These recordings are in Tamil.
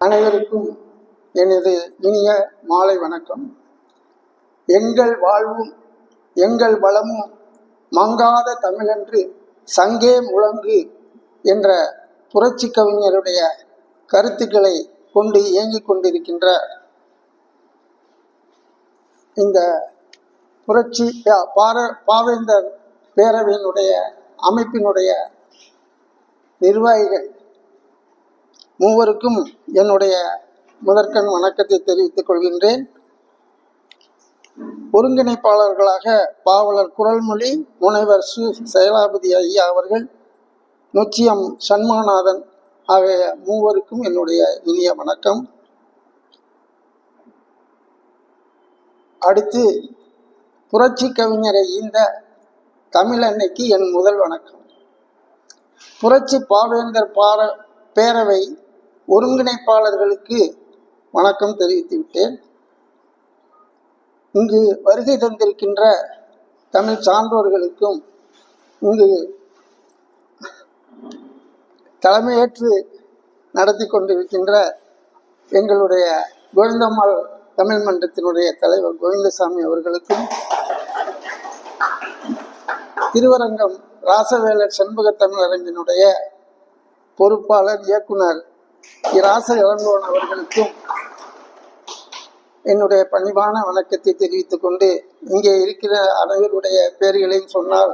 அனைவருக்கும் எனது இனிய மாலை வணக்கம். எங்கள் வாழ்வும் எங்கள் வளமும் மங்காத தமிழன்று சங்கே முழங்கு என்ற புரட்சி கவிஞருடைய கருத்துக்களை கொண்டு இயங்கிக் கொண்டிருக்கின்ற இந்த புரட்சி பாவேந்தர் பேரவையினுடைய அமைப்பினுடைய நிர்வாகிகள் மூவருக்கும் என்னுடைய முதற்கண் வணக்கத்தை தெரிவித்துக் கொள்கின்றேன். ஒருங்கிணைப்பாளர்களாக பாவலர் குரல்மொழி, முனைவர் சு செயலாபதி ஐயா அவர்கள், நொச்சியம் சண்முகநாதன் ஆகிய மூவருக்கும் என்னுடைய இனிய வணக்கம். அடுத்து புரட்சி கவிஞரை ஈந்த தமிழன்னைக்கு என் முதல் வணக்கம். புரட்சி பாவேந்தர் பேரவை ஒருங்கிணைப்பாளர்களுக்கு வணக்கம் தெரிவித்துவிட்டேன். இங்கு வருகை தந்திருக்கின்ற தமிழ் சான்றோர்களுக்கும் இங்கு தலைமையேற்று நடத்தி கொண்டிருக்கின்ற எங்களுடைய கோவிந்தம்மாள் தமிழ் மன்றத்தினுடைய தலைவர் கோவிந்தசாமி அவர்களுக்கும், திருவரங்கம் ராசவேலர் சண்முக தமிழரங்கினுடைய பொறுப்பாளர் இயக்குனர் இராச இளங்கோவன் அவர்களுக்கும் என்னுடைய பணிவான வணக்கத்தை தெரிவித்துக் கொண்டு, இங்கே இருக்கிற அனைவருடைய பெயர்களையும் சொன்னால்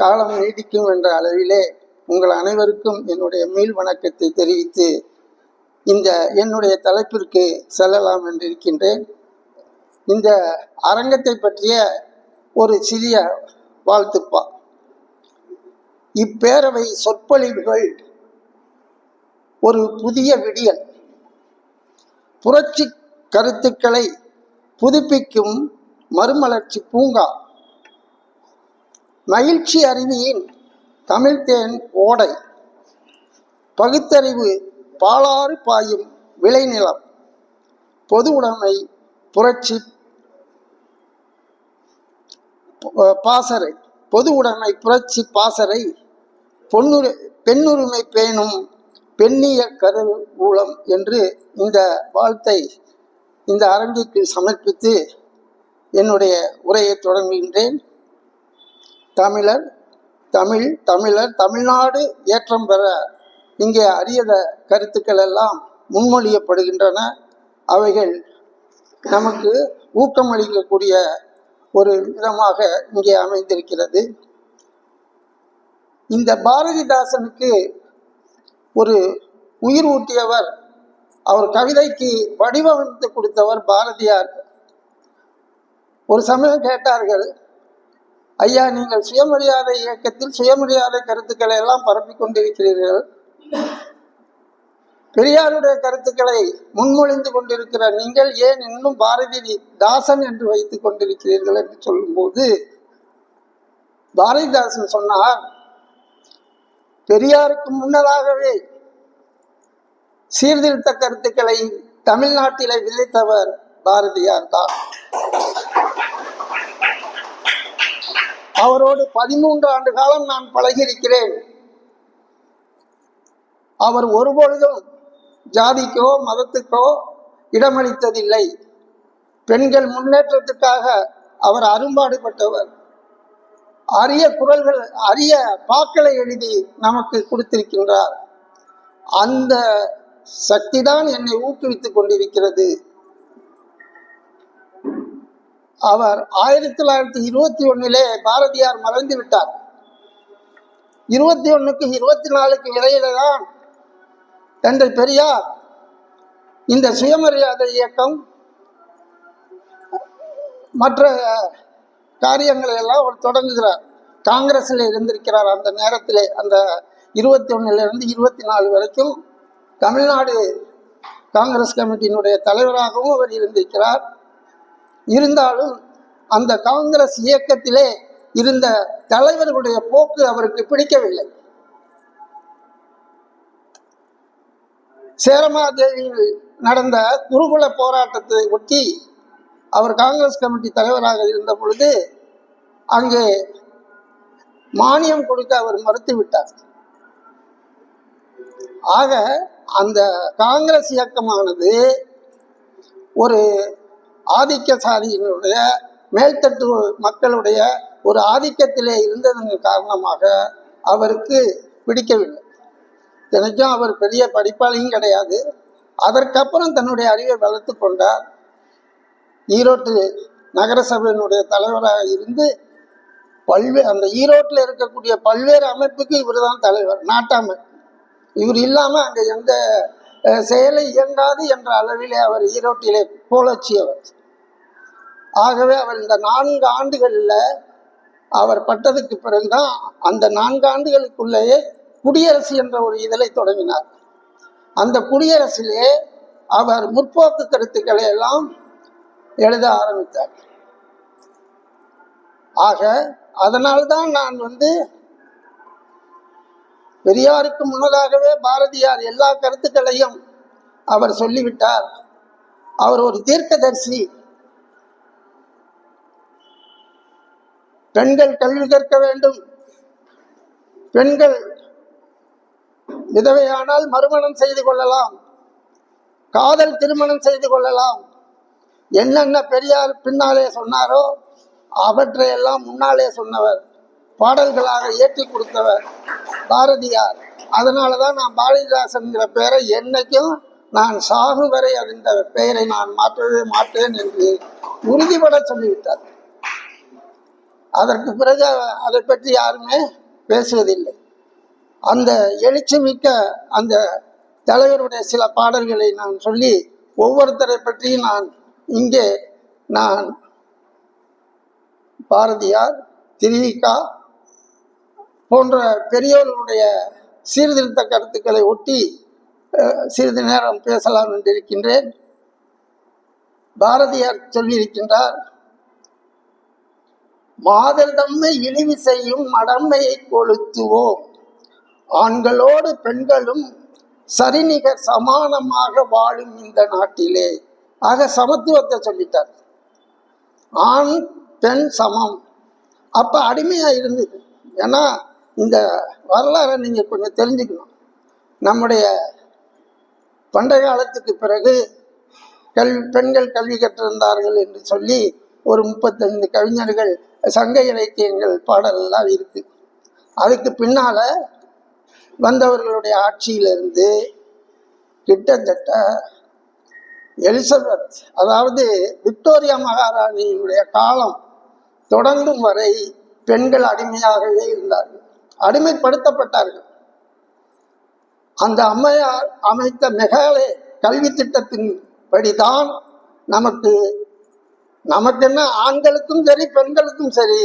காலம் நீடிக்கும் என்ற அளவிலே உங்கள் அனைவருக்கும் என்னுடைய மீள் வணக்கத்தை தெரிவித்து இந்த என்னுடைய தலைப்பிற்கு செல்லலாம் என்றிருக்கின்றேன். இந்த அரங்கத்தை பற்றிய ஒரு சிறிய வாழ்த்துப்பா. இப்பேரவை சொற்பொழிவுகள் ஒரு புதிய விடியல், புரட்சி கருத்துக்களை புதுப்பிக்கும் மறுமலர்ச்சி பூங்கா, மகிழ்ச்சி அருவியின் தமிழ்தேன் ஓடை, பகுத்தறிவு பாலாறு பாயும் விளைநிலம், பொது உடைமை புரட்சி பாசறை, பொது உடைமை புரட்சி பாசறை, பெண்ணுரிமை பேணும் பெண்ணிய கருவூலம் என்று இந்த வாழ்த்தை இந்த அரங்கிற்கு சமர்ப்பித்து என்னுடைய உரையை தொடங்குகின்றேன். தமிழர், தமிழ்நாடு ஏற்றம் பெற இங்கே அரியத கருத்துக்கள் எல்லாம் முன்மொழியப்படுகின்றன. அவைகள் நமக்கு ஊக்கமளிக்கக்கூடிய ஒரு விதமாக இங்கே அமைந்திருக்கிறது. இந்த பாரதிதாசனுக்கு ஒரு உயிர் ஊட்டியவர், அவர் கவிதைக்கு வடிவமைத்து கொடுத்தவர் பாரதியார். ஒரு சமயம் கேட்டார்கள், ஐயா, நீங்கள் சுயமரியாதை இயக்கத்தில் சுயமரியாதை கருத்துக்களை எல்லாம் பரப்பிக் கொண்டிருக்கிறீர்கள், பெரியாருடைய கருத்துக்களை முன்மொழிந்து கொண்டிருக்கிற நீங்கள் ஏன் இன்னும் பாரதிதாசன் என்று வைத்துக் கொண்டிருக்கிறீர்கள் என்று சொல்லும்போது பாரதிதாசன் சொன்னார், பெரியாருக்கு முன்னதாகவே சீர்திருத்த கருத்துக்களை தமிழ்நாட்டிலே விதைத்தவர் பாரதியார் தான். அவரோடு 13 ஆண்டு காலம் நான் பழகியிருக்கிறேன். அவர் ஒருபொழுதும் ஜாதிக்கோ மதத்துக்கோ இடமளித்ததில்லை. பெண்கள் முன்னேற்றத்துக்காக அவர் அரும்பாடுபட்டவர். அரிய குரல்கள், அரிய பாக்களை எழுதி நமக்கு கொடுத்திருக்கின்றார். அந்த சக்தி தான் என்னை ஊக்குவித்துக் கொண்டிருக்கிறது. அவர் 1921 பாரதியார் மறைந்து விட்டார். 21க்கு 24க்கு இடையில தான் தந்தை பெரியார் இந்த சுயமரியாதை இயக்கம் மற்ற காரியங்களை எல்லாம் அவர் தொடங்குகிறார். காங்கிரஸில் இருந்திருக்கிறார். அந்த நேரத்திலே அந்த 21 24 வரைக்கும் தமிழ்நாடு காங்கிரஸ் கமிட்டியினுடைய தலைவராகவும் அவர் இருந்திருக்கிறார். இருந்தாலும் அந்த காங்கிரஸ் இயக்கத்திலே இருந்த தலைவர்களுடைய போக்கு அவருக்கு பிடிக்கவில்லை. சேரமாதேவியில் நடந்த குருகுல போராட்டத்தை ஒட்டி அவர் காங்கிரஸ் கமிட்டி தலைவராக இருந்த பொழுது அங்கே மானியம் கொடுக்க அவர் மறுத்துவிட்டார். ஆக அந்த காங்கிரஸ் இயக்கமானது ஒரு ஆதிக்க சாதியினுடைய மேல்தட்டு மக்களுடைய ஒரு ஆதிக்கத்திலே இருந்ததன் காரணமாக அவருக்கு பிடிக்கவில்லை. தினைக்கும் அவர் பெரிய படிப்பாளியும் கிடையாது. அதற்கப்புறம் தன்னுடைய அறிவை வளர்த்து கொண்டார். ஈரோட்டு நகரசபையினுடைய தலைவராக இருந்து அந்த ஈரோட்டில் இருக்கக்கூடிய பல்வேறு அமைப்புக்கு இவர் தான் தலைவர், நாட்டாமை. இவர் இல்லாமல் அங்கே எந்த செயலை இயங்காது என்ற அளவிலே அவர் ஈரோட்டிலே கோலச்சியவர். ஆகவே அவர் இந்த 4 ஆண்டுகளில் அவர் பட்டதுக்கு பிறகுதான் அந்த 4 ஆண்டுகளுக்குள்ளேயே குடியரசு என்ற ஒரு இதழை தொடங்கினார். அந்த குடியரசிலே அவர் முற்போக்கு கருத்துக்களை எல்லாம் எழுத ஆரம்பித்தார். ஆக அதனால்தான் நான் பெரியாருக்கு முன்னதாகவே பாரதியார் எல்லா கருத்துக்களையும் அவர் சொல்லிவிட்டார். அவர் ஒரு தீர்க்கதரிசி. பெண்கள் கல்வி கற்க வேண்டும், பெண்கள் விதவையானால் மறுமணம் செய்து கொள்ளலாம், காதல் திருமணம் செய்து கொள்ளலாம், என்னென்ன பெரியார் பின்னாலே சொன்னாரோ அவற்றையெல்லாம் முன்னாலே சொன்னவர், பாடல்களாக ஏற்றி கொடுத்தவர் பாரதியார். அதனாலதான் நான் பாரதிதாசன்கிற பெயரை என்னைக்கும் நான் சாகும் வரை அந்த பெயரை நான் மாற்றவே மாட்டேன் என்று உறுதிபட சொல்லிவிட்டார். அதற்கு பிறகு அதை பற்றி யாருமே பேசுவதில்லை. அந்த எழுச்சி மிக்க அந்த தலைவருடைய சில பாடல்களை நான் சொல்லி ஒவ்வொருத்தரை பற்றியும் இங்கே நான் பாரதியார், திருவிகா போன்ற பெரியோர்களுடைய சீர்திருத்த கருத்துக்களை ஒட்டி சிறிது நேரம் பேசலாம் என்றிருக்கின்றேன். பாரதியார் சொல்லியிருக்கின்றார், மாதர் தம்மை இழிவு செய்யும் மடமையை கொளுத்துவோம், ஆண்களோடு பெண்களும் சரிநிகர் சமானமாக வாழும் இந்த நாட்டிலே. ஆக சமத்துவத்தை சொல்லிட்டார். ஆண் பெண் சமம். அப்ப அடிமையா இருந்தது. ஏன்னா இந்த வரலாறை நீங்க கொஞ்சம் தெரிஞ்சுக்கணும். நம்முடைய பண்டைய காலத்துக்கு பிறகு பெண்கள் கல்வி கற்றிருந்தார்கள் என்று சொல்லி ஒரு 35 கவிஞர்கள் சங்க இலக்கியங்கள் பாடலெல்லாம் இருக்கு. அதுக்கு பின்னால வந்தவர்களுடைய ஆட்சியிலிருந்து கிட்டத்தட்ட எலிசபெத், அதாவது விக்டோரியா மகாராணியினுடைய காலம் தொடங்கும் வரை பெண்கள் அடிமையாகவே இருந்தார்கள், அடிமைப்படுத்தப்பட்டார்கள். அந்த அம்மையார் அமைத்த மெகாலய கல்வி திட்டத்தின் படிதான் நமக்கென்ன ஆண்களுக்கும் சரி பெண்களுக்கும் சரி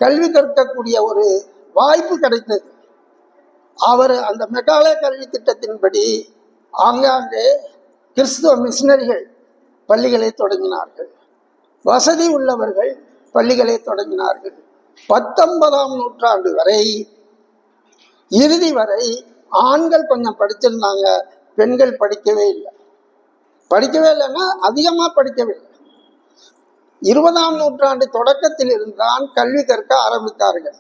கல்வி கற்கக்கூடிய ஒரு வாய்ப்பு கிடைத்தது. அவர் அந்த மெகாலய கல்வி திட்டத்தின்படி ஆங்காங்கே கிறிஸ்துவ மிஷினரிகள் பள்ளிகளை தொடங்கினார்கள், வசதி உள்ளவர்கள் பள்ளிகளை தொடங்கினார்கள். 19ஆம் நூற்றாண்டு வரை, இறுதி வரை ஆண்கள் கொஞ்சம் படிச்சிருந்தாங்க, பெண்கள் படிக்கவே இல்லைன்னா அதிகமாக படிக்கவில்லை. 20ஆம் நூற்றாண்டு தொடக்கத்தில் இருந்தான் கல்வி கற்க ஆரம்பித்தார்கள்.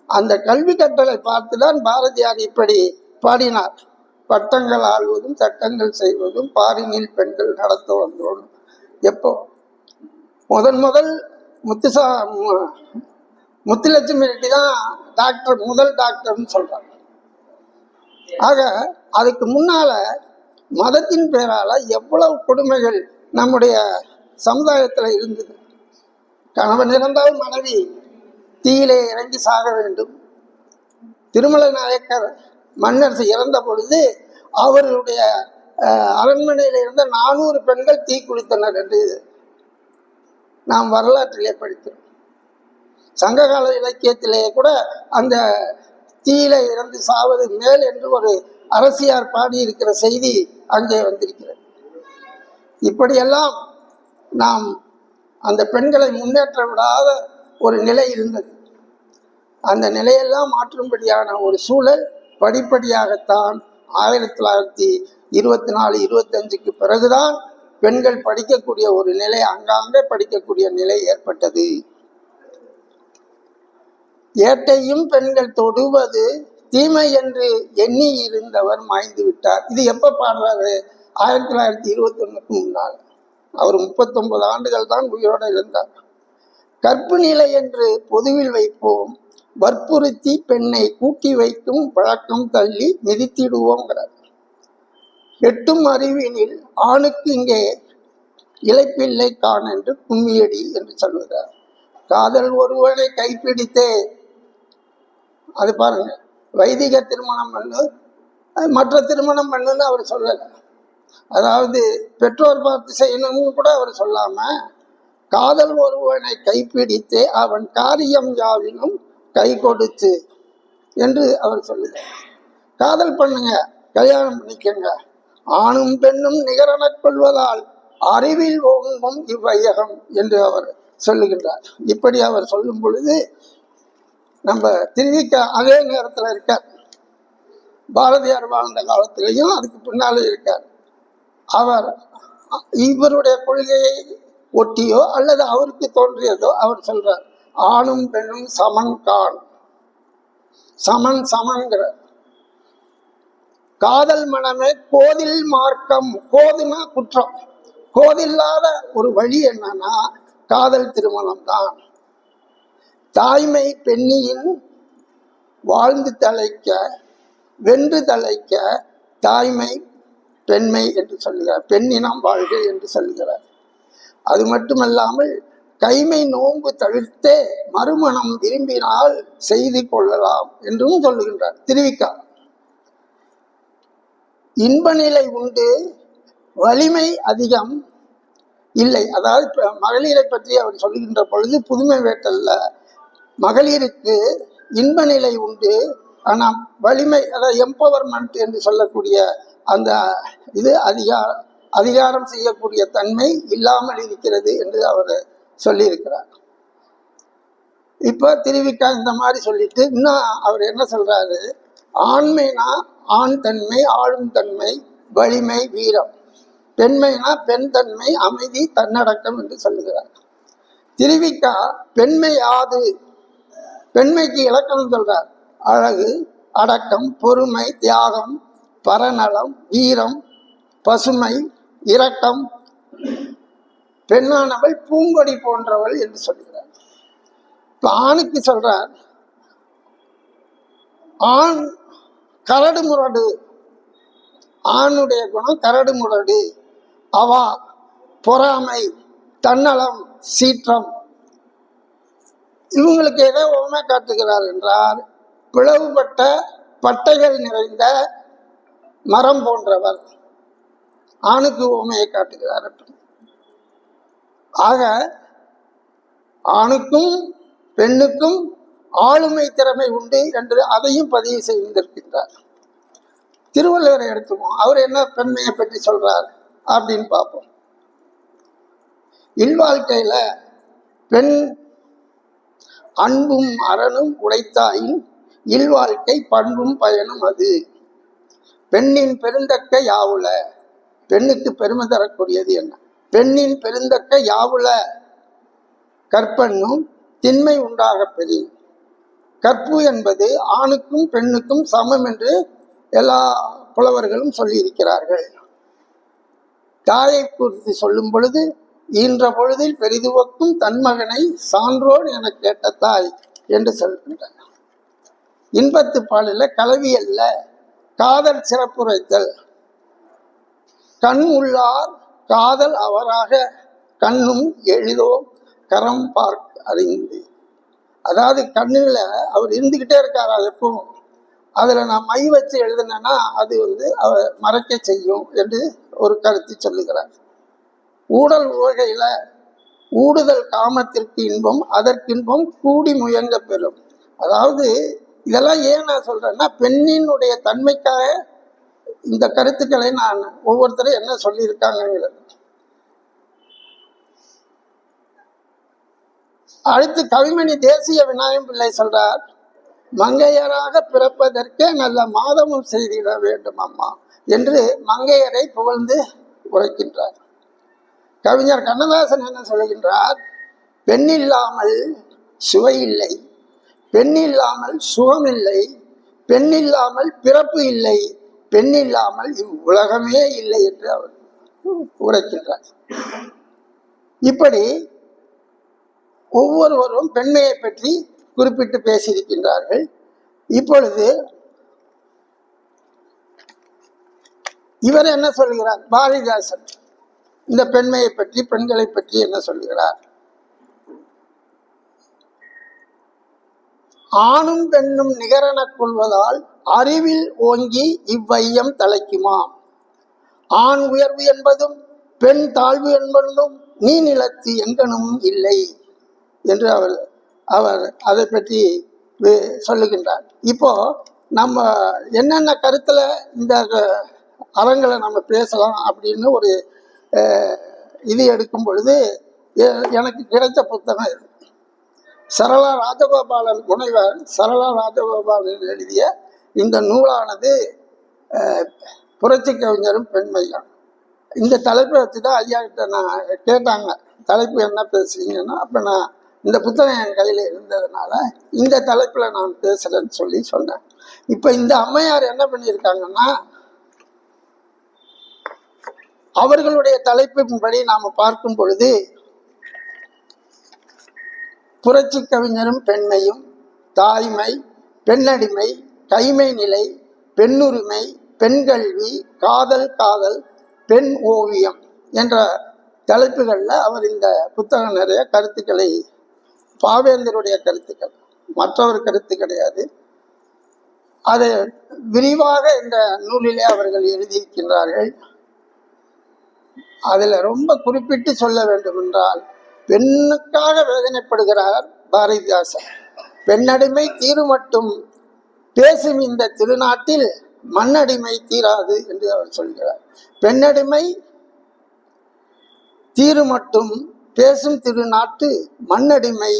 அந்த கல்வி கற்றலை பார்த்துதான் பாரதியார் இப்படி பாடினார், பட்டங்கள் ஆள்வதும் சட்டங்கள் செய்வதும் பாரினில் பெண்கள் நடத்த வந்தோம். எப்போ முதல் முத்துலட்சுமி ரெட்டி தான் டாக்டர், முதல் டாக்டர்னு சொல்றாங்க. ஆக அதுக்கு முன்னால மதத்தின் பேரால எவ்வளவு கொடுமைகள் நம்முடைய சமுதாயத்தில் இருந்தது. கணவன் இறந்தால் மனைவி தீயிலே இறங்கி சாக வேண்டும். திருமலை நாயக்கர் மன்னர் இறந்த பொழுது அவர்களுடைய அரண்மனையில் இருந்த 400 பெண்கள் தீ குளித்தனர் என்று நாம் வரலாற்றிலே படிக்கிறோம். சங்ககால இலக்கியத்திலேயே கூட அந்த தீயில இறந்து சாவது மேல் என்று ஒரு அரசியார் பாடியிருக்கிற செய்தி அங்கே வந்திருக்கிறது. இப்படியெல்லாம் நாம் அந்த பெண்களை முன்னேற்ற விடாத ஒரு நிலை இருந்தது. அந்த நிலையெல்லாம் மாற்றும்படியான ஒரு சூழல் படிப்படியாகத்தான் 1924-25க்கு பிறகுதான் பெண்கள் படிக்கக்கூடிய ஒரு நிலை, அங்காங்கே படிக்கக்கூடிய நிலை ஏற்பட்டது. ஏட்டையும் பெண்கள் தொடுவது தீமை என்று எண்ணி இருந்தவர் மாய்ந்து விட்டார். இது எப்ப பாடுறாரு? 1921க்கு முன்னால். அவர் 39 ஆண்டுகள் தான் உயிரோடு இருந்தார். கற்பு நிலை என்று பொதுவில் வைப்போம், வற்புறுத்தி பெண்ணை கூட்டி வைக்கும் வழக்கம் தள்ளி மிதித்திடுவோங்கிறார். எட்டும் அறிவினில் ஆணுக்கு இங்கே இழைப்பில்லை கான் என்று கும்மியடி என்று சொல்லுகிறார். காதல் ஒருவனை கைப்பிடித்தே, அது பாருங்க, வைதிக திருமணம் பண்ணு மற்ற திருமணம் பண்ணுன்னு அவர் சொல்லலை. அதாவது பெற்றோர் பார்த்து செய்யணும்னு கூட அவர் சொல்லாம, காதல் ஒருவனை கைப்பிடித்தே அவன் காரியம் யாவினும் கை கொடுத்து என்று அவர் சொல்லுகிறார். காதல் பண்ணுங்க, கல்யாணம் பண்ணிக்கங்க, ஆணும் பெண்ணும் நிகரென கொள்வதால் அறிவில் ஓங்கும் இவ்வையகம் என்று அவர் சொல்லுகின்றார். இப்படி அவர் சொல்லும் பொழுது நம்ம திருவிக்க அதே நேரத்தில் இருக்கார். பாரதியார் வாழ்ந்த காலத்திலையும் அதுக்கு பின்னாலே இருக்கார். அவர் இவருடைய கொள்கையை ஒட்டியோ அல்லது அவருக்கு தோன்றியதோ அவர் சொல்றார், ஆணும் பெண்ணும் சமன் கான், சமன் சமன்கிறார். காதல் மனமே கோதில் மார்க்கம், கோதுனா குற்றம், கோதில்லாத ஒரு வழி என்னன்னா காதல் திருமணம் தான். தாய்மை பெண்ணியின் வாழ்ந்து தழைக்க வென்று தழைக்க தாய்மை பெண்மை என்று சொல்லுகிறார், பெண்ணினம் வாழ்க என்று சொல்லுகிறார். அது மட்டுமல்லாமல் கைமை நோன்பு தவிர்த்தே மறுமணம் விரும்பினால் செய்து கொள்ளலாம் என்றும் சொல்லுகின்றார் திருவிக்கா. இன்ப நிலை உண்டு, வலிமை அதிகம் இல்லை. அதாவது மகளிரை பற்றி அவர் சொல்லுகின்ற பொழுது புதுமை வேட்டல்ல, மகளிருக்கு இன்ப நிலை உண்டு, ஆனால் வலிமை, அதாவது எம்பவர்மெண்ட் என்று சொல்லக்கூடிய அந்த இது அதிகாரம் செய்யக்கூடிய தன்மை இல்லாமல் இருக்கிறது என்று அவர் சொல்லியிருக்கிறார். இப்போ திருவிக்கா இந்த மாதிரி சொல்லிட்டு இன்னும் அவர் என்ன சொல்றாரு, ஆண்மைனா ஆண் தன்மை, ஆளும் தன்மை, வலிமை, வீரம். பெண்மைனா பெண் தன்மை, அமைதி, தன்னடக்கம் என்று சொல்லுகிறார். திருவிக்கா பெண்மை யாது, பெண்மைக்கு இலக்கணம் சொல்றார். அழகு, அடக்கம், பொறுமை, தியாகம், பரநலம், வீரம், பசுமை, இரக்கம், பெண்ணானவள் பூங்கொடி போன்றவள் என்று சொல்கிறார். இப்ப ஆணுக்கு சொல்றார், ஆண் கரடு முரடு, ஆணுடைய குணம் கரடு முரடு, அவா, பொறாமை, தன்னலம், சீற்றம். இவங்களுக்கு எதை உவமை காட்டுகிறார் என்றால், பிளவுபட்ட பட்டைகள் நிறைந்த மரம் போன்றவர். ஆணுக்கு உவமையை காட்டுகிறார். ஆக ஆணுக்கும் பெண்ணுக்கும் ஆளுமை திறமை உண்டு என்று அதையும் பதிவு செய்திருக்கின்றார். திருவள்ளுவரை எடுத்துவோம், அவர் என்ன பெண்மையை பற்றி சொல்றார் அப்படின்னு பார்ப்போம். இல்வாழ்க்கையில பெண் அன்பும் அறனும் உடைத்தாயின் இல்வாழ்க்கை பண்பும் பயனும் அது. பெண்ணின் பெருந்தக்க யாவுல, பெண்ணுக்கு பெருமை தரக்கூடியது என்ன? பெண்ணின் பெருந்தக்க யாவுல கற்பனும் திண்மை உண்டாக பெரிய. கற்பு என்பது ஆணுக்கும் பெண்ணுக்கும் சமம் என்று எல்லா புலவர்களும் சொல்லியிருக்கிறார்கள். தாயை குறித்து சொல்லும் பொழுது, ஈன்ற பொழுதில் பெரிதுவக்கும் தன்மகனை சான்றோன் என கேட்ட தாய் என்று சொல்கின்றார். இன்பத்து பாலில கலவி அல்ல, காதல் சிறப்புரைத்தல். கண் உள்ளார் காதல் அவராக கண்ணும் எளிதோ கரம் பார்க்க அறிந்து. அதாவது கண்ணில் அவர் இருந்துக்கிட்டே இருக்கார், அது எப்பவும் அதில் நான் மை வச்சு எழுதுனேன்னா அது அவர் மறைக்க செய்யும் என்று ஒரு கருத்து சொல்லுகிறார். ஊடல் உவகையில ஊடுதல் காமத்திற்கு இன்பம், அதற்கின்பம் கூடி முயங்க பெறும். அதாவது இதெல்லாம் ஏன் நான் சொல்றேன்னா, பெண்ணினுடைய தன்மைக்காக இந்த கருத்துக்களை நான் ஒவ்வொருத்தரும் என்ன சொல்லியிருக்காங்கிறது. அடுத்து கவிமணி தேசிய விநாயகம் பிள்ளை சொல்றார், மங்கையராக பிறப்பதற்கே நல்ல மாதமும் செய்திட வேண்டும் அம்மா என்று மங்கையரை புகழ்ந்து உரைக்கின்றார். கவிஞர் கண்ணதாசன் என்ன சொல்லுகின்றார், பெண்ணில்லாமல் சுவை இல்லை, பெண்ணில்லாமல் சுகம் இல்லை, பெண் இல்லாமல் பிறப்பு இல்லை, பெண் இல்லாமல் இவ்வுலகமே இல்லை என்று அவர் உரைக்கின்றார். இப்படி ஒவ்வொருவரும் பெண்மையை பற்றி குறிப்பிட்டு பேசியிருக்கின்றார்கள். இப்பொழுது இவர் என்ன சொல்கிறார்? பாரதிதாசன் இந்த பெண்மையை பற்றி, பெண்களை பற்றி என்ன சொல்கிறார்? ஆணும் பெண்ணும் நிகரெனக் கொள்வதால் அறிவில் ஓங்கி இவ்வையம் தலைக்குமாம். ஆண் உயர்வு என்பதும் பெண் தாழ்வு என்பதும் நீ நிலத்து எங்கனும் இல்லை என்று அவர் அதை பற்றி சொல்லுகின்றார். இப்போ நம்ம என்னென்ன கருத்துல இந்த அரங்களை நம்ம பேசலாம் அப்படின்னு ஒரு இது எடுக்கும் பொழுது எனக்கு கிடைத்த புத்தகம் இது. சரளா ராஜகோபாலன், முனைவர் சரளா ராஜகோபாலன் எழுதிய இந்த நூலானது புரட்சி கவிஞரும் பெண்மையும். இந்த தலைப்பை வச்சு தான் ஐயா கிட்ட நான் கேட்டாங்க, தலைப்பு என்ன பேசுறீங்கன்னா, அப்போ நான் இந்த புத்தகம் என் கையில் இருந்ததுனால இந்த தலைப்பில் நான் பேசுகிறேன்னு சொல்லி சொன்னேன். இப்போ இந்த அம்மையார் என்ன பண்ணியிருக்காங்கன்னா, அவர்களுடைய தலைப்பின்படி நாம் பார்க்கும் பொழுது புரட்சி கவிஞரும் பெண்மையும், தாய்மை, பெண்ணடிமை, கைமை நிலை, பெண்ணுரிமை, பெண்கல்வி, காதல், பெண் ஓவியம் என்ற தலைப்புகளில் அவர் இந்த புத்தகம் நிறைய கருத்துக்களை, பாவேந்தருடைய கருத்துக்கள், மற்றவர் கருத்து கிடையாது, அதை விரிவாக இந்த நூலிலே அவர்கள் எழுதியிருக்கின்றார்கள். அதில் ரொம்ப குறிப்பிட்டு சொல்ல வேண்டும் என்றால், பெண்ணுக்காக வேதனைப்படுகிறார் பாரதிதாசன். பெண்ணடிமை தீரு மட்டும் பேசும் இந்த திருநாட்டில் மண்ணடிமை தீராது என்று அவர் சொல்கிறார். பெண்ணடிமை தீரு மட்டும் பேசும் திருநாட்டு மண்ணடிமை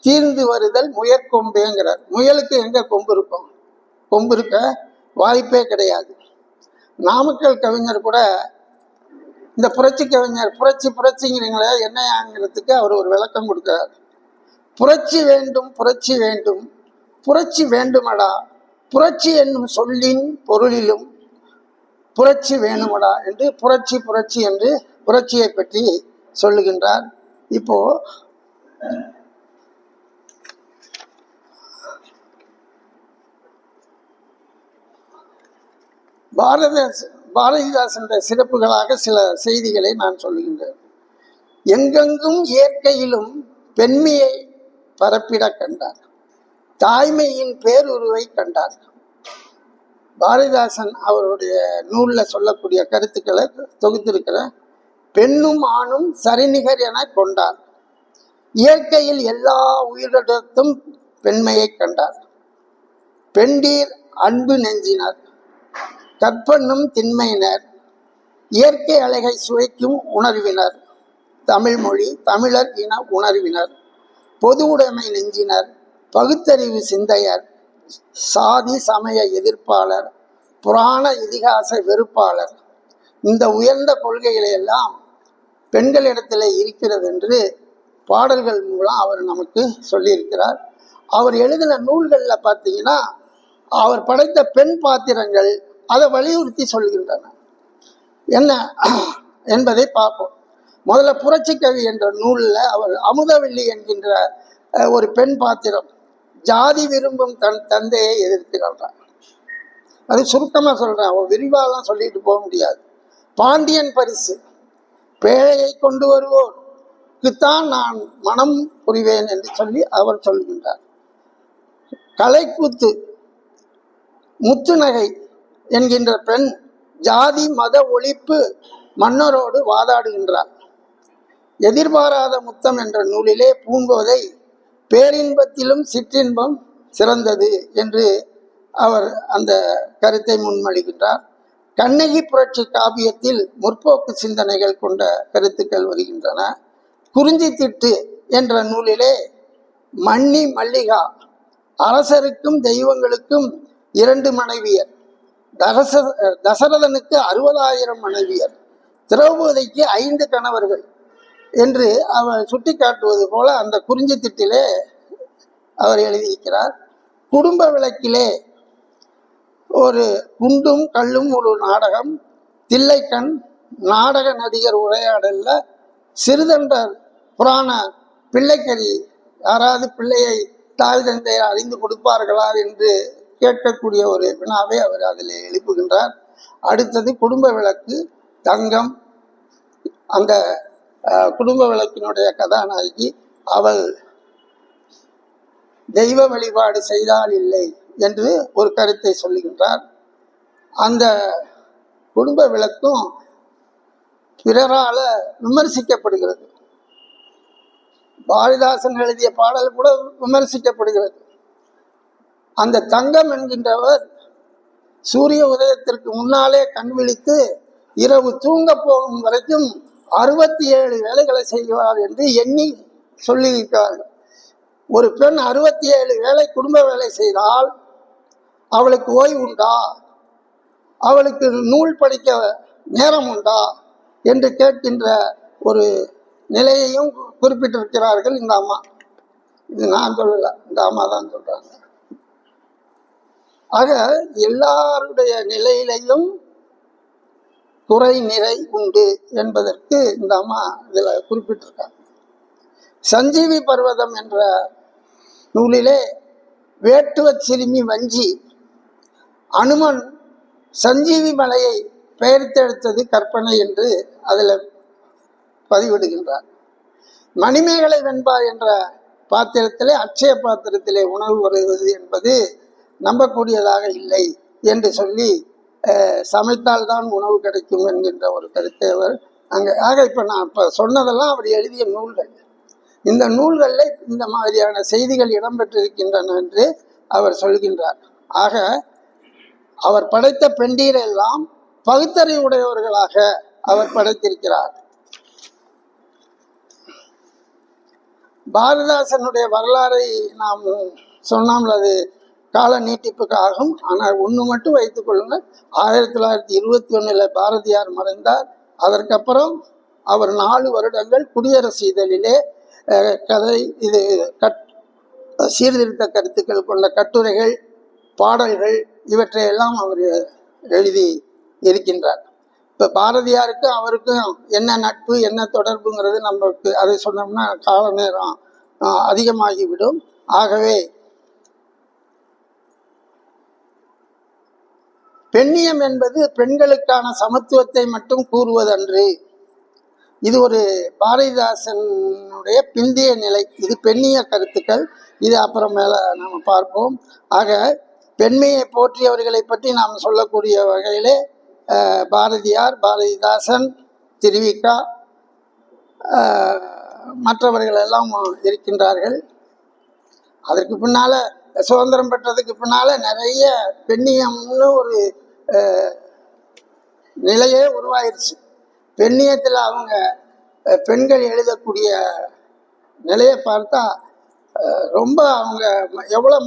தீர்ந்து வருதல் முயற்கொம்பேங்கிறார். முயலுக்கு எங்க கொம்பு இருக்கும்? கொம்பு இருக்க வாய்ப்பே கிடையாது. நாமக்கல் கவிஞர் கூட இந்த புரட்சி கவிஞர் புரட்சிங்கிறீங்களே என்னையாங்கிறதுக்கு அவர் ஒரு விளக்கம் கொடுக்கிறார். புரட்சி வேண்டும், புரட்சி வேண்டும், புரட்சி வேண்டுமடா, புரட்சி என்னும் சொல்லின் பொருளிலும் புரட்சி வேணுமடா என்று புரட்சி என்று புரட்சியை பற்றி சொல்லுகின்றார். இப்போ பாரதிதாசன் சிறப்புகளாக சில செய்திகளை நான் சொல்லுகின்றேன். எங்கெங்கும் இயற்கையிலும் பெண்மையை பரப்பிட கண்டார், தாய்மையின் பேருருவை கண்டார். பாரதிதாசன் அவருடைய நூலில் சொல்லக்கூடிய கருத்துக்களை தொகுத்திருக்கிற பெண்ணும் ஆணும் சரிநிகர் என கொண்டார். இயற்கையில் எல்லா உயிரிடத்தும் பெண்மையை கண்டார். பெண்டீர் அன்பு நெஞ்சினர், கற்பனும் திண்மையினர், இயற்கை அழகை சுவைக்கும் உணர்வினர், தமிழ் மொழி தமிழர் இன உணர்வினர், பொது உடைமை நெஞ்சினர், பகுத்தறிவு சிந்தையர், சாதி சமய எதிர்ப்பாளர், புராண இதிகாச வெறுப்பாளர். இந்த உயர்ந்த கொள்கைகளை எல்லாம் பெண்களிடத்தில் இருக்கிறது என்று பாடல்கள் மூலம் அவர் நமக்கு சொல்லியிருக்கிறார். அவர் எழுதின நூல்களில் பார்த்தீங்கன்னா அவர் படைத்த பெண் பாத்திரங்கள் அதை வலியுறுத்தி சொல்கின்றன. என்ன என்பதை பார்ப்போம். முதல்ல புரட்சி கவி என்ற நூலில் அவர் அமுதவல்லி என்கின்ற ஒரு பெண் பாத்திரம் ஜாதி விரும்பும் தன் தந்தையை எதிர்க்கிறார். அது சுருக்கமாக சொல்கிறேன், அவன் விரிவாலாம் சொல்லிட்டு போக முடியாது. பாண்டியன் பரிசு, பேழையை கொண்டு வருவோர்க்குத்தான் நான் மனம் புரிவேன் என்று சொல்லி அவர் சொல்கின்றார். கலைக்கூத்து முத்துநகை என்கின்ற பெண் ஜாதி மத ஒழிப்பு மன்னரோடு வாதாடுகின்றார். எதிர்பாராத முத்தம் என்ற நூலிலே பூங்கோதை பேரின்பத்திலும் சிற்றின்பம் சிறந்தது என்று அவர் அந்த கருத்தை முன்மொழிகின்றார். கண்ணகி புரட்சி காவியத்தில் முற்போக்கு சிந்தனைகள் கொண்ட கருத்துக்கள் வருகின்றன. குறிஞ்சி திட்டு என்ற நூலிலே மன்னி மல்லிகா அரசருக்கும் தெய்வங்களுக்கும் 2 மனைவியர், தசரதனுக்கு 60,000 மனைவியர், திரௌபதிக்கு 5 கணவர்கள் என்று அவர் சுட்டி காட்டுவது போல அந்த குறிஞ்சி திட்டிலே அவர் எழுதியிருக்கிறார். குடும்ப விளக்கிலே ஒரு குண்டும் கல்லும் ஒரு நாடகம், தில்லைக்கண் நாடக நடிகர் உரையாடல்ல சிறுதொண்டர் புராண பிள்ளைக்கறி, யாராவது பிள்ளையை தாய் தந்தையை அறிந்து கொடுப்பார்களா என்று கேட்கக்கூடிய ஒரு வினாவை அவர் அதில் எழுப்புகின்றார். அடுத்தது குடும்ப விளக்கு தங்கம். அந்த குடும்ப விளக்கினுடைய கதாநாயகி அவள் தெய்வ வழிபாடு செய்தால் இல்லை என்று ஒரு கருத்தை சொல்லுகின்றார். அந்த குடும்ப விளக்கும் பிறரால விமர்சிக்கப்படுகிறது. பாரதிதாசன் எழுதிய பாடல் கூட விமர்சிக்கப்படுகிறது. அந்த தங்கம் என்கின்றவர் சூரிய உதயத்திற்கு முன்னாலே கண் விழித்து இரவு தூங்க போகும் வரைக்கும் 67 வேலைகளை செய்வார் என்று எண்ணி சொல்லியிருக்கிறார்கள். ஒரு பெண் 67 வேலை குடும்ப வேலை செய்தால் அவளுக்கு ஓய்வு உண்டா, அவளுக்கு நூல் படிக்க நேரம் உண்டா என்று கேட்கின்ற ஒரு நிலையையும் குறிப்பிட்டிருக்கிறார்கள் இந்த அம்மா. இது நான் சொல்லல, இந்த அம்மா தான் சொல்றாங்க. ஆக எல்லாருடைய நிலையிலையும் குறை நிறை உண்டு என்பதற்கு இந்த அம்மா இதுல குறிப்பிட்டிருக்காங்க. சஞ்சீவி பர்வதம் என்ற நூலிலே வேட்டுவ சிறுமி வஞ்சி அனுமன் சஞ்சீவி மலையை பெயர்த்தெடுத்தது கற்பனை என்று அதில் பதிவிடுகின்றார். மணிமேகலை வெண்பா என்ற பாத்திரத்திலே அட்சய பாத்திரத்திலே உணவு வருவது என்பது நம்பக்கூடியதாக இல்லை என்று சொல்லி சமைத்தால்தான் உணவு கிடைக்கும் என்கின்ற ஒரு கருத்தை அவர் அங்கே. ஆக இப்போ நான் இப்போ சொன்னதெல்லாம் அவர் எழுதிய நூல்கள். இந்த நூல்களில் இந்த மாதிரியான செய்திகள் இடம்பெற்றிருக்கின்றன என்று அவர் சொல்கின்றார். ஆக அவர் படைத்த பெண்டீரெல்லாம் பகுத்தறிவுடையவர்களாக அவர் படைத்திருக்கிறார். பாரதிதாசனுடைய வரலாறை நாம் சொன்னோம்ல, அது கால நீட்டிப்புக்காகும். ஆனால் ஒன்று மட்டும் வைத்துக் கொள்ளுங்கள், 1921 பாரதியார் மறைந்தார். அதற்கப்புறம் அவர் 4 வருடங்கள் குடியரசு இதழிலே கதை இது சீர்திருத்த கருத்துக்கள் கொண்ட கட்டுரைகள், பாடல்கள் இவற்றையெல்லாம் அவர் எழுதி இருக்கின்றார். இப்போ பாரதியாருக்கும் அவருக்கும் என்ன நட்பு, என்ன தொடர்புங்கிறது நமக்கு அதை சொன்னோம்னா கால நேரம் அதிகமாகிவிடும். ஆகவே பெண்ணியம் என்பது பெண்களுக்கான சமத்துவத்தை மட்டும் கூறுவதன்று. இது ஒரு பாரதிதாசனுடைய பிந்திய நிலை. இது பெண்ணிய கருத்துக்கள். இது அப்புறம் மேல நாம் பார்ப்போம். ஆக பெண்மையை போற்றியவர்களை பற்றி நாம் சொல்லக்கூடிய வகையிலே பாரதியார், பாரதிதாசன், திருவிக்கா, மற்றவர்கள் எல்லாம் இருக்கின்றார்கள். அதற்கு பின்னால சுதந்திரம் பெற்றதுக்கு பின்னால நிறைய பெண்ணியம்னு ஒரு நிலையே உருவாயிருச்சு. பெண்ணியத்தில் அவங்க பெண்கள் எழுதக்கூடிய நிலையை பார்த்தா ரொம்ப அவங்க எவ்வளோ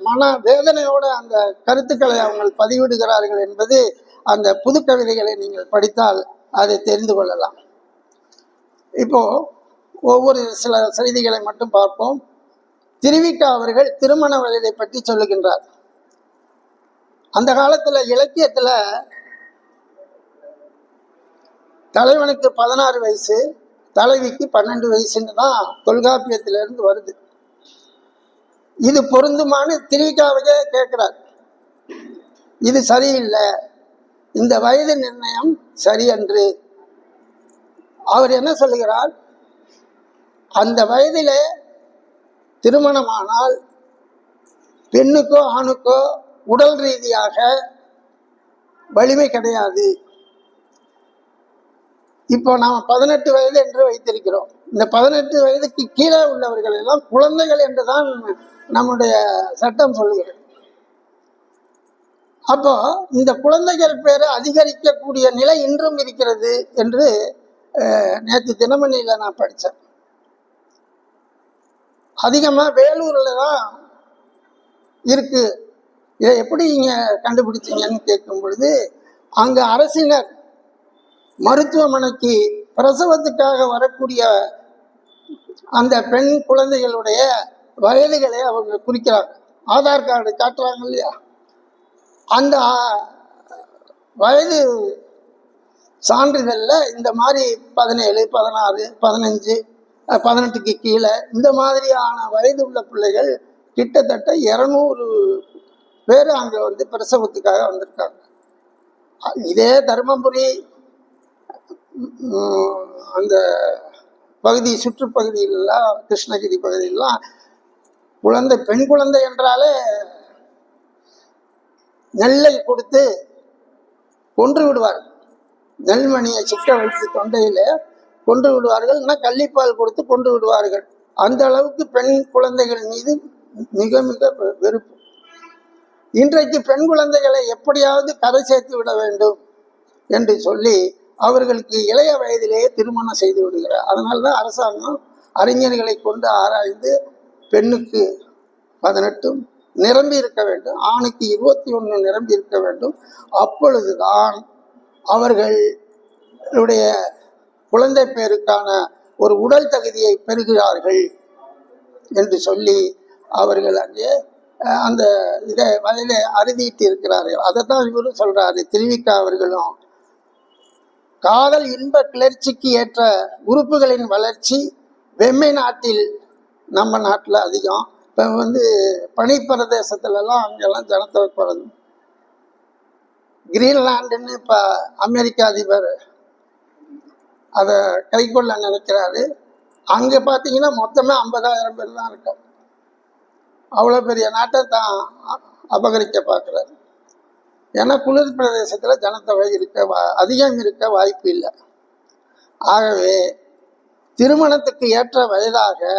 மன வேதனையோட அந்த கருத்துக்களை அவங்க பதிவிடுகிறார்கள் என்பது அந்த புது கவிதைகளை நீங்கள் படித்தால் அதை தெரிந்து கொள்ளலாம். இப்போ ஒவ்வொரு சில செய்திகளை மட்டும் பார்ப்போம். திருவிக்கா அவர்கள் திருமண வயதை பற்றி சொல்லுகின்றார். அந்த காலத்துல இலக்கியத்துல தலைவனுக்கு 16 வயசு, தலைவிக்கு 12 வயசுன்னு தான் தொல்காப்பியத்திலிருந்து வருது. இது பொருந்துமான்னு திருவிக்காவையே கேட்கிறார். இது சரியில்லை, இந்த வயது நிர்ணயம் சரியன்று. அவர் என்ன சொல்லுகிறார், அந்த வயதிலே திருமணமானால் பெண்ணுக்கோ ஆணுக்கோ உடல் ரீதியாக வலிமை கிடையாது. இப்போ நாம் 18 வயது என்று வைத்திருக்கிறோம். இந்த 18 வயதுக்கு கீழே உள்ளவர்கள் எல்லாம் குழந்தைகள் என்றுதான் நம்முடைய சட்டம் சொல்லுகிறது. அப்போ இந்த குழந்தைகள் பேரை அதிகரிக்கக்கூடிய நிலை இன்றும் இருக்கிறது என்று நேற்று தினமணியில நான் படித்தேன். அதிகமாக வேலூர்ல தான் இருக்கு. இதை எப்படி நீங்க கண்டுபிடிச்சீங்கன்னு கேட்கும் பொழுது, அங்க அரசினர் மருத்துவமனைக்கு பிரசவத்துக்காக வரக்கூடிய அந்த பெண் குழந்தைகளுடைய வயதுகளை அவங்க குறிக்கிறாங்க. ஆதார் கார்டு காட்டுறாங்க இல்லையா, அந்த வயது சான்றிதழில் இந்த மாதிரி 17, 16, 15, 18க்கு கீழே இந்த மாதிரியான வயது உள்ள பிள்ளைகள் கிட்டத்தட்ட 200 பேர் அங்கே வந்து பிரசவத்துக்காக வந்திருக்காங்க. இதே தருமபுரி அந்த பகுதி சுற்றுப்பகுதியிலாம், கிருஷ்ணகிரி பகுதியிலாம் பெண் குழந்தை என்றாலே நெல்லை கொடுத்து கொன்று விடுவார்கள். நெல்மணியை சிக்க வைத்து தொண்டையில் கொன்று விடுவார்கள், இல்லைன்னா கள்ளிப்பால் கொடுத்து கொன்று விடுவார்கள். அந்த அளவுக்கு பெண் குழந்தைகள் மீது மிக மிக வெறுப்பு. இன்றைக்கு பெண் குழந்தைகளை எப்படியாவது கரை சேர்த்து விட வேண்டும் என்று சொல்லி அவர்களுக்கு இளைய வயதிலேயே திருமணம் செய்து விடுகிறார். அதனால்தான் அரசாங்கம் அறிஞர்களை கொண்டு ஆராய்ந்து பெண்ணுக்கு 18 நிரம்பி இருக்க வேண்டும், ஆணுக்கு 21 நிரம்பி இருக்க வேண்டும். அப்பொழுதுதான் அவர்களுடைய குழந்தை பேருக்கான ஒரு உடல் தகுதியை பெறுகிறார்கள் என்று சொல்லி அவர்கள் அங்கே அந்த இதை வயல அறுதிட்டு இருக்கிறார்கள். அதை தான் இவரும் சொல்றாரு, திருவிக்கா அவர்களும். காதல் இன்ப கிளர்ச்சிக்கு ஏற்ற உறுப்புகளின் வளர்ச்சி வெம்மை நாட்டில், நம்ம நாட்டில் அதிகம். இப்போ வந்து பனிப்பிரதேசத்துலலாம் அங்கெல்லாம் ஜனத்தொகை குறைஞ்சு, கிரீன்லாண்டுன்னு இப்போ அமெரிக்க அதிபர் அதை கைக்கொள்ள நினைக்கிறாரு. அங்கே பார்த்தீங்கன்னா மொத்தமே 50,000 பேர் தான் இருக்காங்க. அவ்வளோ பெரிய நாட்டை தான் அபகரிக்க பார்க்குறாரு. ஏன்னா குளிர் பிரதேசத்தில் ஜனத்தொகை அதிகம் இருக்க வாய்ப்பு இல்லை. ஆகவே திருமணத்துக்கு ஏற்ற வயதாக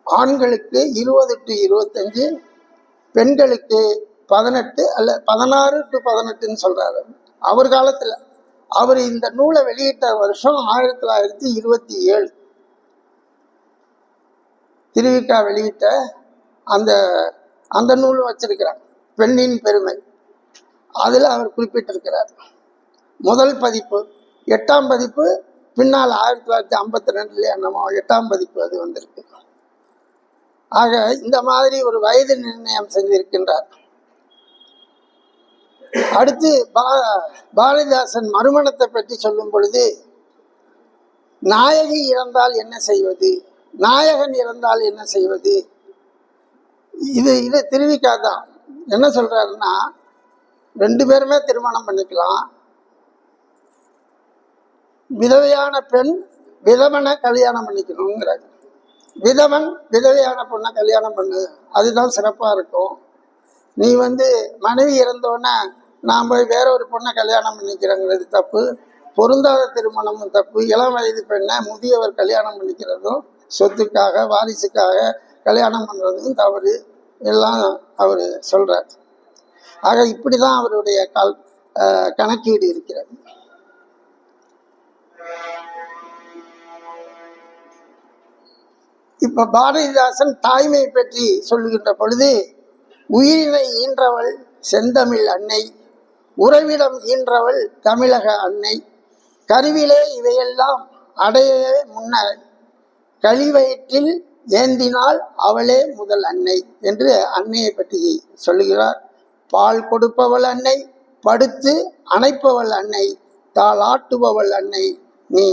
ஆண்களுக்கு 20 to 25, பெண்களுக்கு 18 அல்ல 16 to 18ன்னு சொல்றாரு. அவர் காலத்தில் அவர் இந்த நூலை வெளியிட்ட வருஷம் 1927. திருவிக்கா வெளியிட்ட அந்த நூல் வச்சிருக்கிறார், பெண்ணின் பெருமை. அதில் அவர் குறிப்பிட்டிருக்கிறார். முதல் பதிப்பு 8ஆம் பதிப்பு பின்னால் 1952 என்னமோ 8ஆம் பதிப்பு அது வந்திருக்கு. ஆக இந்த மாதிரி ஒரு வயது நிர்ணயம் செய்திருக்கின்றார். அடுத்து பாரதிதாசன் மறுமணத்தை பற்றி சொல்லும் பொழுது, நாயகி இறந்தால் என்ன செய்வது, நாயகன் இறந்தால் என்ன செய்வது, இது திருவிக்கா தான். என்ன சொல்றாருன்னா, 2 பேருமே திருமணம் பண்ணிக்கலாம். விதவையான பெண் விதவனை கல்யாணம் பண்ணிக்கணுங்கிறார். விதவன் விதவையான பொண்ணை கல்யாணம் பண்ணு, அதுதான் சிறப்பாக இருக்கும். நீ வந்து மனைவி இறந்தோன்னே நான் போய் வேற ஒரு பொண்ணை கல்யாணம் பண்ணிக்கிறேங்கிறது தப்பு. பொருந்தாத திருமணமும் தப்பு. இளம் வயது பெண்ணை முதியவர் கல்யாணம் பண்ணிக்கிறதும், சொத்துக்காக வாரிசுக்காக கல்யாணம் பண்ணுறதும் தவறு எல்லாம் அவர் சொல்கிறார். ஆக இப்படி தான் அவருடைய கணக்கீடு இருக்கிறது. இப்போ பாரதிதாசன் தாய்மை பற்றி சொல்லுகின்ற பொழுது, உயிரினை ஈன்றவள் செந்தமிழ் அன்னை, உறவிடம் ஈன்றவள் தமிழக அன்னை, கருவிலே இவையெல்லாம் அடையவே முன்ன கழிவயிற்றில் ஏந்தினால் அவளே முதல் அன்னை என்று அன்னையை பற்றி சொல்லுகிறார். பால் கொடுப்பவள் அன்னை, படுத்து அணைப்பவள் அன்னை, தாளாட்டுபவள் அன்னை, நீ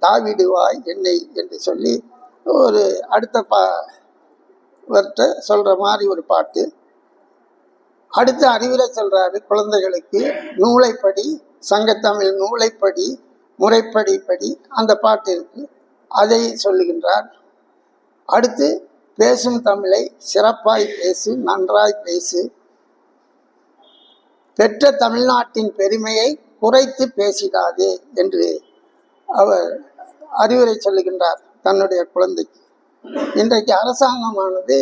தாவிடுவாய் என்னை என்று சொல்லி ஒரு அடுத்த சொல்ற மாதிரி ஒரு பாட்டு. அடுத்து அறிவுரை சொல்றாரு குழந்தைகளுக்கு. நூலைப்படி, சங்கத்தமிழ் நூலைப்படி, முறைப்படி படி, அந்த பாட்டு இருக்கு, அதை சொல்லுகின்றார். அடுத்து பேசும் தமிழை சிறப்பாய் பேசு, நன்றாய் பேசு, பெற்ற தமிழ்நாட்டின் பெருமையை குறைத்து பேசிடாதே என்று அவர் அறிவுரை சொல்லுகின்றார் தன்னுடைய குழந்தைக்கு. இன்றைக்கு அரசாங்கமானது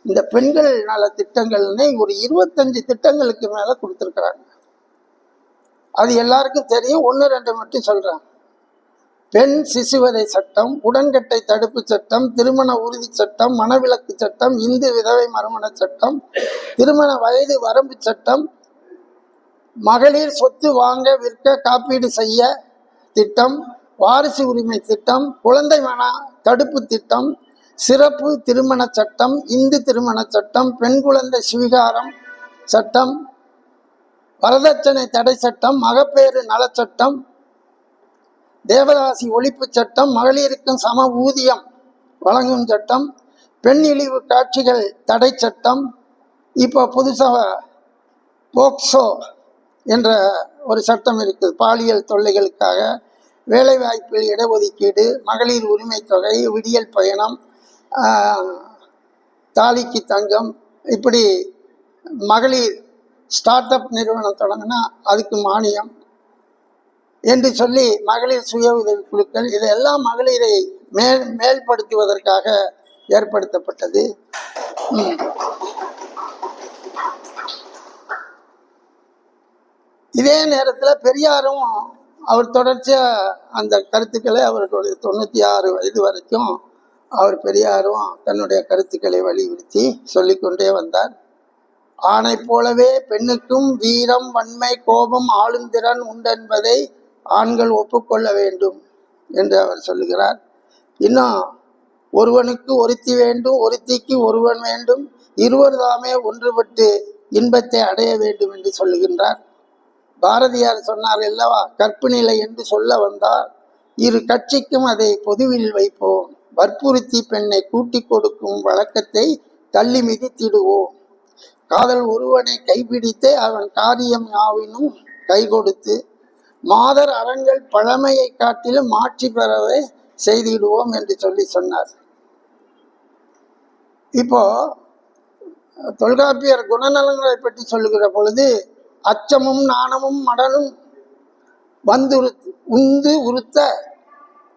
இந்த பெண்கள் நல திட்டங்கள்னு ஒரு 25 திட்டங்களுக்கு மேல கொடுத்துருக்குறாங்க. அது எல்லாருக்கும் தெரியும். 1-2 மட்டும் சொல்றாங்க. பெண் சிசுவதை சட்டம், உடன்கட்டை தடுப்பு சட்டம், திருமண உறுதி சட்டம், மணவிலக்கு சட்டம், இந்து விதவை மறுமண சட்டம், திருமண வயது வரம்பு சட்டம், மகளிர் சொத்து வாங்க விற்க காப்பீடு செய்ய திட்டம், வாரிசு உரிமை திட்டம், குழந்தை மன தடுப்பு திட்டம், சிறப்பு திருமண சட்டம், இந்து திருமண சட்டம், பெண் குழந்தை சுவீகாரம் சட்டம், வரதட்சணை தடை சட்டம், மகப்பேறு நலச்சட்டம், தேவதாசி ஒழிப்பு சட்டம், மகளிருக்கும் சம ஊதியம் வழங்கும் சட்டம், பெண் இழிவு காட்சிகள் தடை சட்டம், இப்போ புதுசாக போக்சோ என்ற ஒரு சட்டம் இருக்குது. பாலியல் தொல்லைகளுக்காக வேலைவாய்ப்பில் இடஒதுக்கீடு, மகளிர் உரிமை தொகை, விடியல் பயணம், தாலிக்கு தங்கம், இப்படி மகளிர் ஸ்டார்ட் அப் நிறுவனம் தொடங்கினா அதுக்கு மானியம் என்று சொல்லி மகளிர் சுய உதவி குழுக்கள், இதெல்லாம் மகளிரை மேல்படுத்துவதற்காக ஏற்படுத்தப்பட்டது. இதே நேரத்தில் பெரியாரும் அவர் தொடர்ச்சியாக அந்த கருத்துக்களை அவர்களுடைய 96 வயது வரைக்கும் பெரியாரும் தன்னுடைய கருத்துக்களை வலியுறுத்தி சொல்லிக்கொண்டே வந்தார். ஆணை போலவே பெண்ணுக்கும் வீரம், வன்மை, கோபம், ஆளும் திறன் உண்டென்பதை ஆண்கள் ஒப்புக்கொள்ள வேண்டும் என்று அவர் சொல்லுகிறார். இன்னும் ஒருவனுக்கு ஒருத்தி வேண்டும், ஒருத்திக்கு ஒருவன் வேண்டும், இருவர் தாமே ஒன்றுபட்டு இன்பத்தை அடைய வேண்டும் என்று சொல்லுகின்றார். பாரதியார் சொன்னார் அல்லவா, கற்பு நிலை என்று சொல்ல வந்தார், இரு கட்சிக்கும் அதை பொதுவில் வைப்போம், வற்புறுத்தி பெண்ணை கூட்டி கொடுக்கும் வழக்கத்தை தள்ளி மிதித்திடுவோம், காதல் ஒருவனை கைப்பிடித்து அவன் காரியம் யாவினும் கை கொடுத்து மாதர் அறங்கள் பழமையை காட்டிலும் மாற்றி பெறவே செய்திடுவோம் என்று சொன்னார். இப்போ தொல்காப்பியர் குணநலங்களை பற்றி சொல்லுகிற பொழுது, அச்சமும் நாணமும் மடலும் உந்து உறுத்த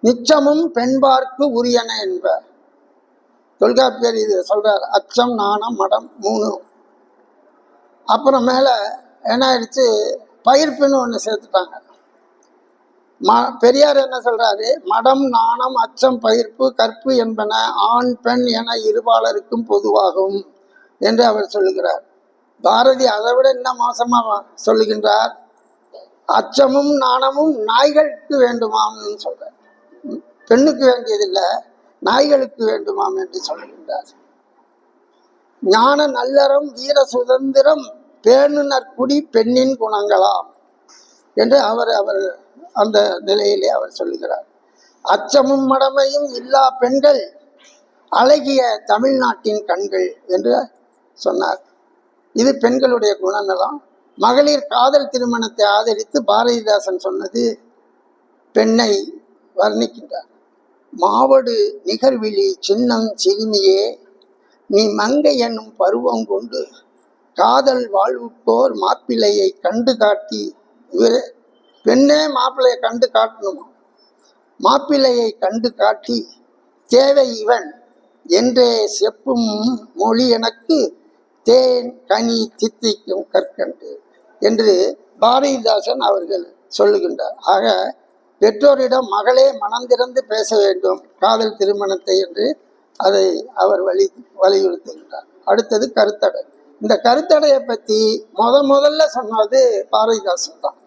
நிச்சமும் பெண்பார்க்கு உரியன என்பார். தொல்காப்பியர் இது சொல்றார். அச்சம், நாணம், மடம் 3. அப்புறம் மேல என்ன ஆயிடுச்சு, பயிர்ப்புன்னு ஒன்று சேர்த்துட்டாங்க. பெரியார் என்ன சொல்றாரு, மடம், நாணம், அச்சம், பயிர்ப்பு, கற்பு என்பன ஆண் பெண் என இருபாலருக்கும் பொதுவாகும் என்று அவர் சொல்லுகிறார். பாரதி அதை விட இன்னும் மோசமாக சொல்லுகின்றார். அச்சமும் நாணமும் நாய்களுக்கு வேண்டுமாம்னு சொல்றார். பெண்ணுக்கு வேண்டியதில்லை, நாய்களுக்கு வேண்டுமாம் என்று சொல்லுகின்றார். ஞான நல்லறம், வீர சுதந்திரம், பேணுநற்குடி பெண்ணின் குணங்களாம் என்று அவர் அந்த நிலையிலே அவர் சொல்லுகிறார். அச்சமும் மடமையும் இல்லா பெண்கள் அழகிய தமிழ்நாட்டின் கண்கள் என்று சொன்னார். இது பெண்களுடைய குணநலம். மகளிர் காதல் திருமணத்தை ஆதரித்து பாரதிதாசன் சொன்னது பெண்ணை வர்ணிக்கின்றார். மாவடு நிகர்விழி சின்னம் சிறுமியே, நீ மங்கை என்னும் பருவம் கொண்டு காதல் வாழ்வுக்கோர் மாப்பிள்ளையை கண்டு காட்டி, பெண்ணே மாப்பிள்ளையை கண்டு காட்டணுமா, மாப்பிள்ளையை கண்டு காட்டி தேவை இவன் என்றே செப்பும் மொழி எனக்கு தேன் கனி தித்திக்கும் கற்கண்டு என்று பாரதிதாசன் அவர்கள் சொல்லுகின்றார். ஆக பெற்றோரிடம் மகளே மனம் திறந்து பேச வேண்டும் காதல் திருமணத்தை என்று அதை அவர் வலியுறுத்துகின்றார். அடுத்தது கருத்தடை. இந்த கருத்தடையை பற்றி முதல்ல சொன்னது பாரதிதாசன் தான்.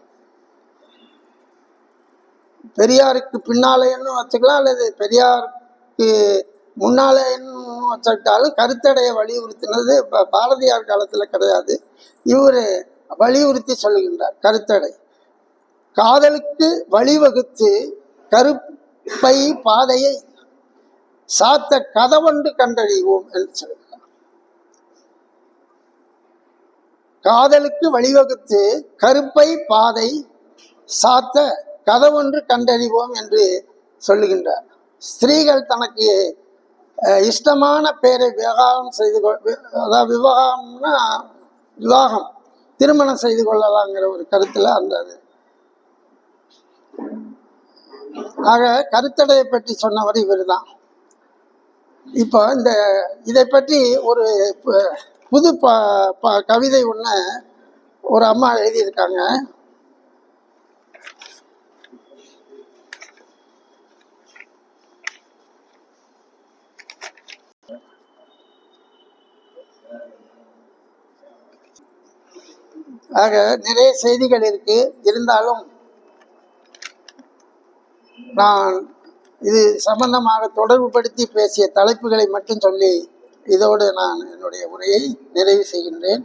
பெரியாருக்கு பின்னாலேன்னு வச்சுக்கலாம், அல்லது பெரியாருக்கு முன்னாலேன்னு வச்சுக்கிட்டாலும் கருத்தடையை வலியுறுத்தினது பாரதியார் காலத்தில் கிடையாது. இவர் வலியுறுத்தி சொல்லுகின்றார். கருத்தடை காதலுக்கு வழிவகுத்து கருப்பை பாதையை சாத்த கதவொன்று கண்டறிவோம் என்று சொல்கிறார். காதலுக்கு வழிவகுத்து கருப்பை பாதை சாத்த கதவொன்று கண்டறிவோம் என்று சொல்லுகின்றார். ஸ்திரீகள் தனக்கு இஷ்டமான பேரை விவாகம் செய்து அதாவது விவாகம் திருமணம் செய்து கொள்ளலாங்கிற ஒரு கருத்துல அந்த ஆக கருத்தடையை பற்றி சொன்னவர் இவர் தான். இப்போ இதை பற்றி ஒரு புது கவிதை ஒன்று ஒரு அம்மா எழுதியிருக்காங்க. ஆக நிறைய செய்திகள் இருக்கு. இருந்தாலும் நான் இது சம்பந்தமாக தொடர்புபடுத்தி பேசிய தலைப்புகளை மட்டும் சொல்லி இதோடு நான் என்னுடைய உரையை நிறைவு செய்கின்றேன்.